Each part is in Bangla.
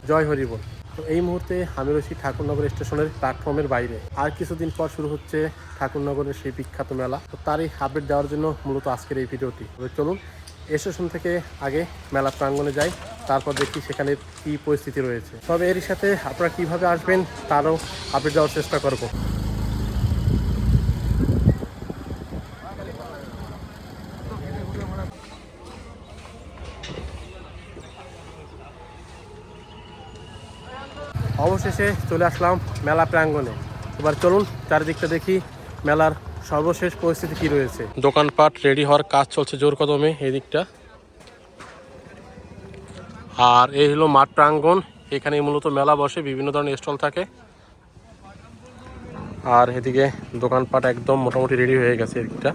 জয় হরিবল। তো এই মুহূর্তে আমি রয়েছি ঠাকুরনগর স্টেশনের প্ল্যাটফর্মের বাইরে। আর কিছুদিন পর শুরু হচ্ছে ঠাকুরনগরের সেই বিখ্যাত মেলা। তো তারই আপডেট দেওয়ার জন্য মূলত আজকের এই ভিডিওটি। তবে চলুন স্টেশন থেকে আগে মেলা প্রাঙ্গণে যাই, তারপর দেখি সেখানে কী পরিস্থিতি রয়েছে। তবে এরই সাথে আপনারা কীভাবে আসবেন তারও আপডেট দেওয়ার চেষ্টা করব। অবশেষে চলে আসলাম মেলা প্রাঙ্গণে। এবার চলুন চারিদিকটা দেখি মেলার সর্বশেষ পরিস্থিতি কি রয়েছে। দোকানপাট রেডি হওয়ার কাজ চলছে জোর কদমে এই দিকটা। আর এই হলো মাঠ প্রাঙ্গণ, এখানে মূলত মেলা বসে, বিভিন্ন ধরনের স্টল থাকে। আর এদিকে দোকানপাট একদম মোটামুটি রেডি হয়ে গেছে এদিকটা।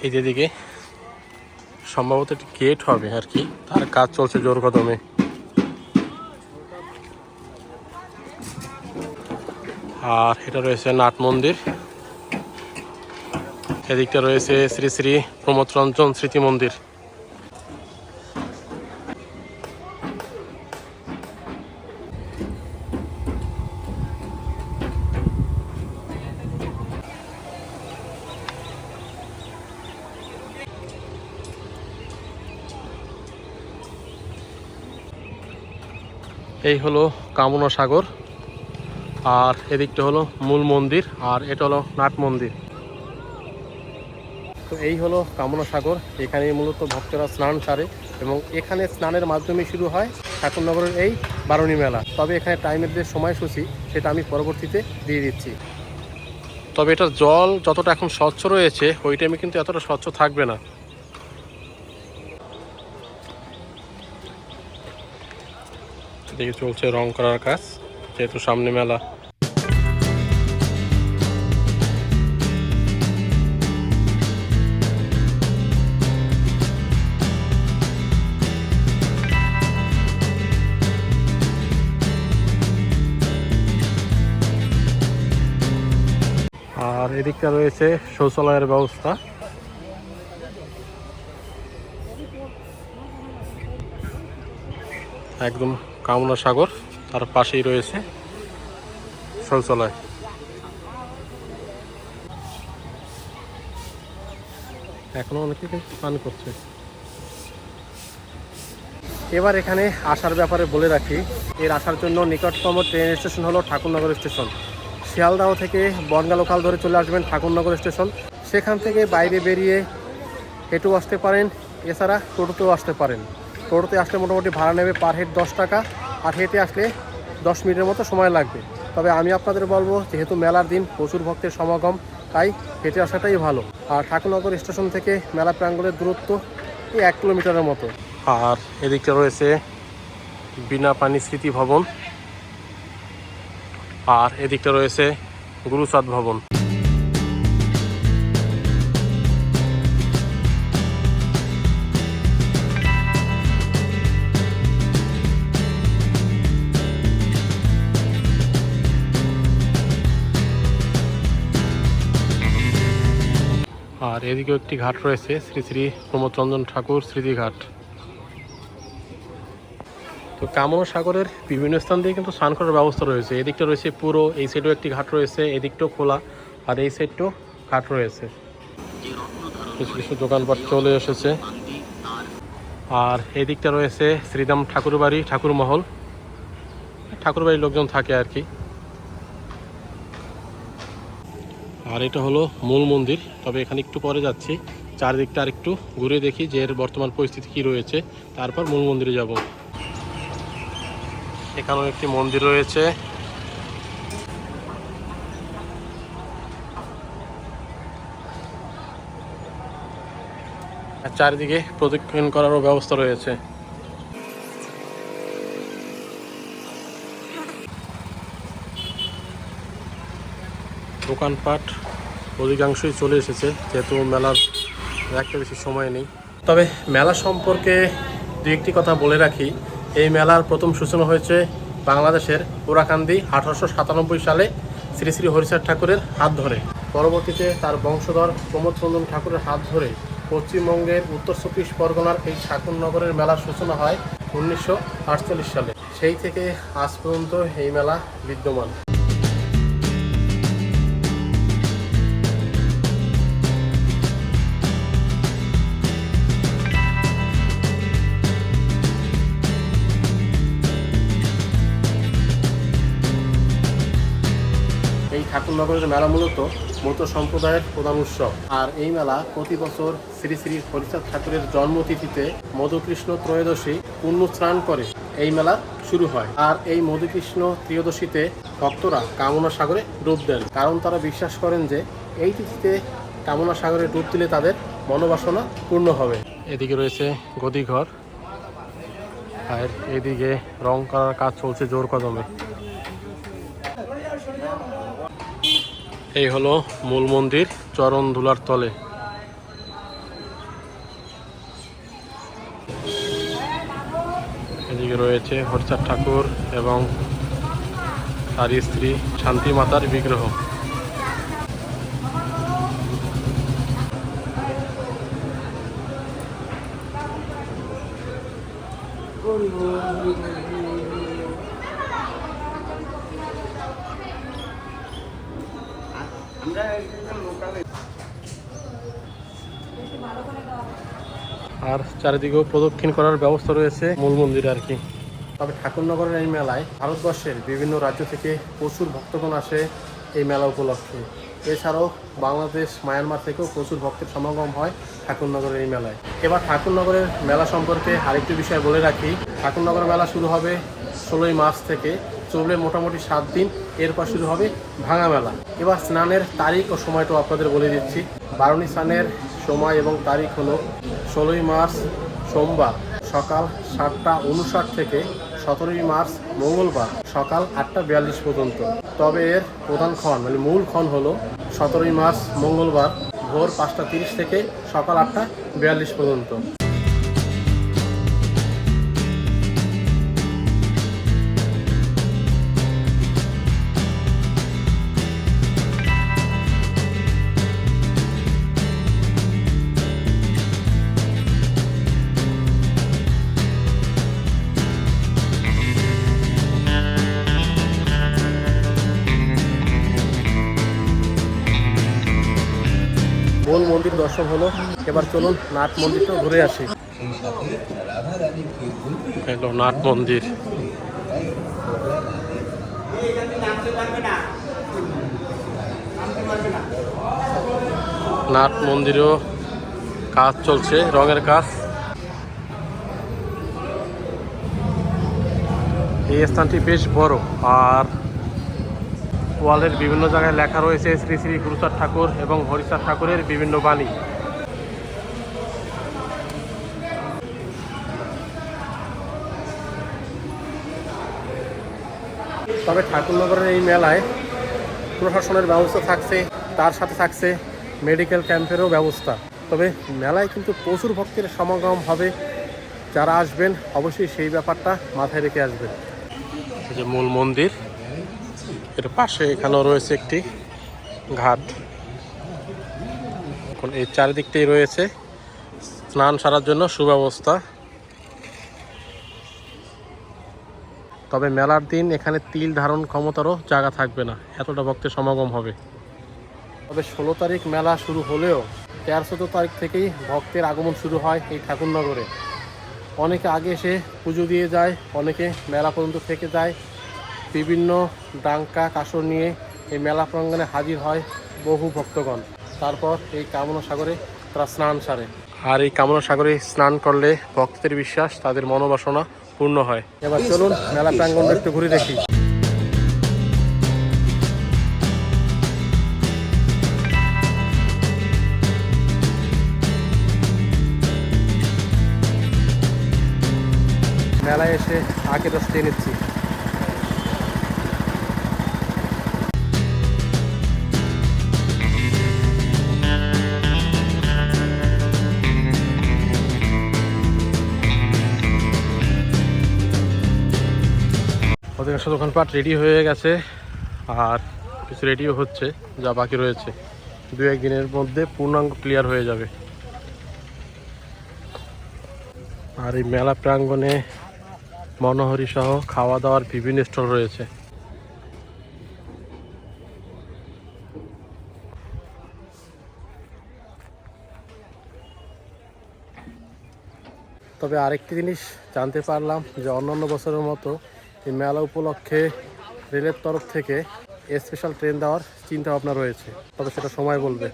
এই যেদিকে সম্ভবত একটি গেট হবে আর কি, তার কাজ চলছে জোর কদমে। আর এটা রয়েছে নাট মন্দির, এদিকটা রয়েছে শ্রী শ্রী প্রমোদ রঞ্জন স্মৃতি মন্দির। এই হলো কামনা সাগর, আর এদিকটা হলো মূল মন্দির, আর এটা হলো নাট মন্দির। তো এই হলো কামনা সাগর, এখানে মূলত ভক্তরা স্নান সারে এবং এখানে স্নানের মাধ্যমে শুরু হয় ঠাকুরনগরের এই বারুণী মেলা। তবে এখানে টাইমের যে সময়সূচি সেটা আমি পরবর্তীতে দিয়ে দিচ্ছি। তবে এটা জল যতটা এখন স্বচ্ছ রয়েছে ওই টাইমে কিন্তু এতটা স্বচ্ছ থাকবে না। এদিকে চলছে রং করার কাজ, যেহেতু সামনে মেলা। আর এদিকটা রয়েছে শৌচালয়ের ব্যবস্থা। একদম কামনা সাগর, তার পাশেই রয়েছে শৌচালয়। এখনো অনেকে কিন্তু স্নান করছে। এবার এখানে আসার ব্যাপারে বলে রাখি, এর আসার জন্য নিকটতম ট্রেন স্টেশন হলো ঠাকুরনগর স্টেশন। শিয়ালদাহ থেকে বনগাঁ লোকাল ধরে চলে আসবেন ঠাকুরনগর স্টেশন, সেখান থেকে বাইরে বেরিয়ে হেঁটেও আসতে পারেন, এছাড়া টোটোতেও আসতে পারেন। টোটোতে আসলে মোটামুটি ভাড়া নেবে পার হেড 10 টাকা, আর হেঁটে আসলে 10 মিনিটের মতো সময় লাগবে। তবে আমি আপনাদের বলবো, যেহেতু মেলার দিন প্রচুর ভক্তের সমাগম, তাই হেঁটে আসাটাই ভালো। আর ঠাকুরনগর স্টেশন থেকে মেলা প্রাঙ্গণের দূরত্ব এই 1 কিলোমিটারের মতো। আর এদিকটা রয়েছে বিনা পানি স্মৃতি ভবন, আর এদিকটা রয়েছে গুরুচাঁদ ভবন। আর এদিকেও একটি ঘাট রয়েছে, শ্রী শ্রী প্রমোদ রঞ্জন ঠাকুর স্মৃতিঘাট। তো কামনা সাগরের বিভিন্ন স্থান দিয়ে কিন্তু স্নান করার ব্যবস্থা রয়েছে। এদিকটা রয়েছে পুরো, এই সাইডেও একটি ঘাট রয়েছে, এদিকটাও খোলা, আর এই সাইডটাও ঘাট রয়েছে। কিছু কিছু দোকানপাট চলে এসেছে। আর এদিকটা রয়েছে শ্রীরাম ঠাকুর বাড়ি, ঠাকুর মহল, ঠাকুর বাড়ির লোকজন থাকে আর কি। আর এটা হলো মূল মন্দির। তবে এখানে একটু পরে যাচ্ছি, চারদিকটা আর একটু ঘুরে দেখি যে এর বর্তমান পরিস্থিতি কী রয়েছে, তারপর মূল মন্দিরে যাব। এখানেও একটি মন্দির রয়েছে। আর চারিদিকে প্রদক্ষিণ করারও ব্যবস্থা রয়েছে। দোকানপাট অধিকাংশই চলে এসেছে, যেহেতু মেলার একটা বেশি সময় নেই। তবে মেলা সম্পর্কে দু একটি কথা বলে রাখি। এই মেলার প্রথম সূচনা হয়েছে বাংলাদেশের ওরাকান্দি 1897 সালে শ্রী শ্রী হরিচাঁদ ঠাকুরের হাত ধরে। পরবর্তীতে তার বংশধর প্রমোদরঞ্জন ঠাকুরের হাত ধরে পশ্চিমবঙ্গের উত্তর ২৪ পরগনার এই ঠাকুরনগরের মেলার সূচনা হয় ১৯৪৮ সালে। সেই থেকে আজ পর্যন্ত এই মেলা বিদ্যমান। এই ঠাকুরনগরের মেলা মূলত মতো সম্প্রদায়ের প্রধান উৎসব। আর এই মেলা প্রতি বছর শ্রী শ্রী হরিচাঁদ ঠাকুরের জন্মতিথিতে মধুকৃষ্ণ ত্রয়োদশী পুণ্যস্নান করে এই মেলা শুরু হয়। আর এই মধুকৃষ্ণ ত্রয়োদশীতে ভক্তরা কামনা সাগরে ডুব দেন, কারণ তারা বিশ্বাস করেন যে এই তিথিতে কামনা সাগরে ডুব দিলে তাদের মনোবাসনা পূর্ণ হবে। এদিকে রয়েছে গদিঘর, আর এদিকে রং করার কাজ চলছে জোর কদমে। এই হলো মূল মন্দির চরণ ধুলার তলে। এদিকে রয়েছে হরিচাঁদ ঠাকুর এবং তার স্ত্রী শান্তি মাতার বিগ্রহ। আর চারিদিকেও প্রদক্ষিণ করার ব্যবস্থা রয়েছে মূল মন্দিরে আর কি। তবে ঠাকুরনগরের এই মেলায় ভারতবর্ষের বিভিন্ন রাজ্য থেকে প্রচুর ভক্তগণ আসে এই মেলা উপলক্ষে। এছাড়াও বাংলাদেশ, মায়ানমার থেকেও প্রচুর ভক্তের সমাগম হয় ঠাকুরনগরের এই মেলায়। এবার ঠাকুরনগরের মেলা সম্পর্কে আরেকটি বিষয় বলে রাখি। ঠাকুরনগর মেলা শুরু হবে ১৬ই মার্চ থেকে, চলবে মোটামুটি ৭ দিন। এরপর শুরু হবে ভাঙা মেলা। এবার স্নানের তারিখ ও সময়টাও আপনাদের বলে দিচ্ছি। বারুণী স্নানের সময় এবং তারিখ হলো ১৬ই মার্চ সোমবার সকাল ৭টা ৫৯ থেকে ১৭ই মার্চ মঙ্গলবার সকাল ৮টা ৪২ পর্যন্ত। তবে এর প্রধান ক্ষণ মানে মূল ক্ষণ হলো ১৭ই মার্চ মঙ্গলবার ভোর ৫টা ৩০ থেকে সকাল ৮টা ৪২ পর্যন্ত। মূল মন্দির দর্শন হলো, এবার চলুন নাট মন্দিরটা ঘুরে আসি। নাট মন্দির, নাট মন্দিরেও কাজ চলছে, রঙের কাজ। এই স্থানটি বেশ বড়, আর ওয়ালের বিভিন্ন জায়গায় লেখা রয়েছে শ্রী শ্রী গুরুচাঁদ ঠাকুর এবং হরিচাঁদ ঠাকুরের বিভিন্ন বাণী। তবে ঠাকুরনগরের এই মেলায় প্রশাসনের ব্যবস্থা থাকছে, তার সাথে থাকছে মেডিকেল ক্যাম্পেরও ব্যবস্থা। তবে মেলায় কিন্তু প্রচুর ভক্তের সমাগম হবে। যারা আসবেন অবশ্যই সেই ব্যাপারটা মাথায় রেখে আসবেন। এই যে মূল মন্দির, এর পাশে এখানেও রয়েছে একটি ঘাট। এখন এই চারিদিকটাই রয়েছে স্নান সারার জন্য সুব্যবস্থা। তবে মেলার দিন এখানে তিল ধারণ ক্ষমতারও জায়গা থাকবে না, এতটা ভক্তের সমাগম হবে। তবে ১৬ তারিখ মেলা শুরু হলেও ১৩-১৪ তারিখ থেকেই ভক্তের আগমন শুরু হয় এই ঠাকুরনগরে। অনেকে আগে এসে পুজো দিয়ে যায়, অনেকে মেলা পর্যন্ত থেকে যায়। বিভিন্ন ডাঙ্কা কাসর নিয়ে এই মেলা প্রাঙ্গণে হাজির হয় বহু ভক্তগণ। তারপর এই কামনা সাগরে তারা স্নান সারে। আর এই কামনা সাগরে স্নান করলে ভক্তদের বিশ্বাস তাদের মনোবাসনা পূর্ণ হয়। এবার চলুন মেলা প্রাঙ্গণটা একটু ঘুরে দেখি। মেলায় এসে আগে রস খেয়ে নিচ্ছি। অধিকাংশ দোকানপাট রেডি হয়ে গেছে, আর কিছু রেডিও হচ্ছে, যা বাকি রয়েছে। দু-এক দিনের মধ্যে পূর্ণাঙ্গ ক্লিয়ার হয়ে যাবে। আর এই মেলা প্রাঙ্গণে মনোহরি সহ খাওয়া দাওয়ার বিভিন্ন স্টল রয়েছে। তবে আরেকটি জিনিস জানতে পারলাম যে অন্যান্য বছরের মতো এই মেলা উপলক্ষে রেলের তরফ থেকে স্পেশাল ট্রেন দেওয়ার চিন্তা ভাবনা রয়েছে, তবে সেটা সময় বলবে।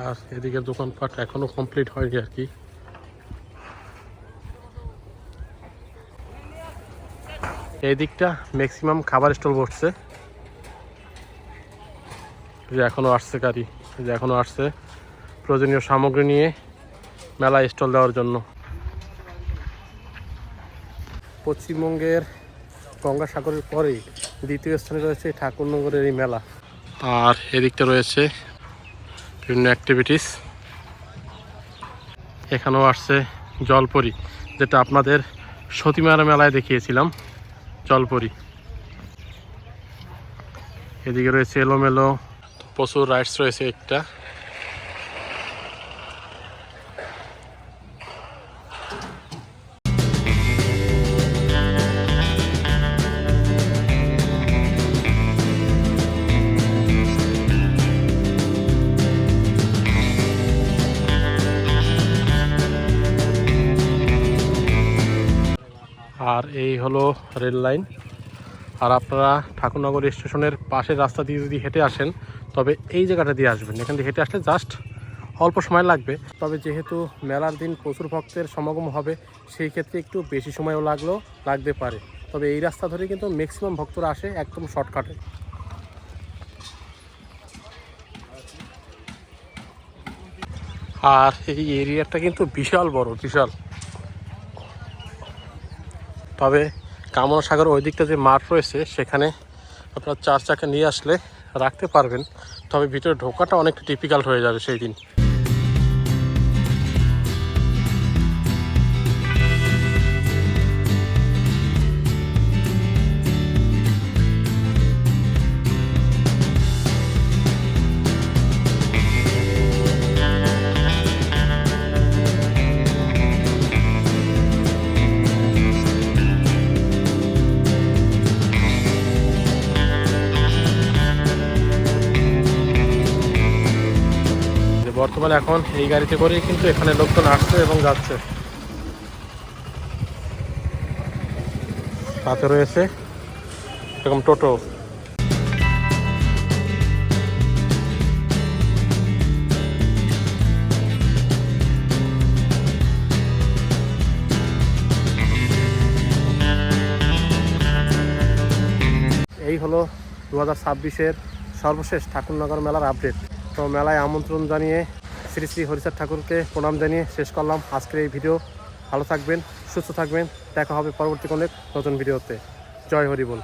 আর এদিকের দোকানপাট এখনো কমপ্লিট হয়নি আর কি। এই দিকটা ম্যাক্সিমাম খাবার স্টল বসছে। যে এখনো আসছে গাড়ি, যে এখনো আসছে প্রয়োজনীয় সামগ্রী নিয়ে মেলায় স্টল দেওয়ার জন্য। পশ্চিমবঙ্গের গঙ্গাসাগরের পরেই দ্বিতীয় স্থানে রয়েছে ঠাকুরনগরের এই মেলা। আর এদিকটা রয়েছে বিভিন্ন অ্যাক্টিভিটিস। এখানেও আসছে জলপরি, যেটা আপনাদের সতীমারা মেলায় দেখিয়েছিলাম, জলপরি। এদিকে রয়েছে এলোমেলো প্রচুর রাইডস রয়েছে একটা। আর এই হলো রেল লাইন। আর আপনারা ঠাকুরনগর স্টেশনের পাশের রাস্তা দিয়ে যদি হেঁটে আসেন তবে এই জায়গাটা দিয়ে আসবেন। এখান থেকে হেঁটে আসলে জাস্ট অল্প সময় লাগবে। তবে যেহেতু মেলার দিন প্রচুর ভক্তের সমাগম হবে, সেই ক্ষেত্রে একটু বেশি সময়ও লাগতে পারে। তবে এই রাস্তা ধরে কিন্তু ম্যাক্সিমাম ভক্তরা আসে একদম শর্টকাটে। আর এই এরিয়াটা কিন্তু বিশাল বড়, বিশাল। তবে কামনা সাগর ওই দিকটা যে মাঠ রয়েছে সেখানে আপনার 4 চাকা নিয়ে আসলে রাখতে পারবেন। তবে ভিতরে ঢোকাটা অনেকটা ডিফিকাল্ট হয়ে যাবে সেই দিন। বর্তমানে এখন এই গাড়িতে করেই কিন্তু এখানে লোকজন আসছে এবং যাচ্ছে। সাথে রয়েছে এরকম টোটো। এই হলো 2026-এর সর্বশেষ ঠাকুরনগর মেলার আপডেট। তো মেলায় আমন্ত্রণ জানিয়ে শ্রী শ্রী হরিচাঁদ ঠাকুরকে প্রণাম জানিয়ে শেষ করলাম আজকের এই ভিডিও। ভালো থাকবেন, সুস্থ থাকবেন, দেখা হবে পরবর্তী কোনো নতুন ভিডিওতে। জয় হরি বল।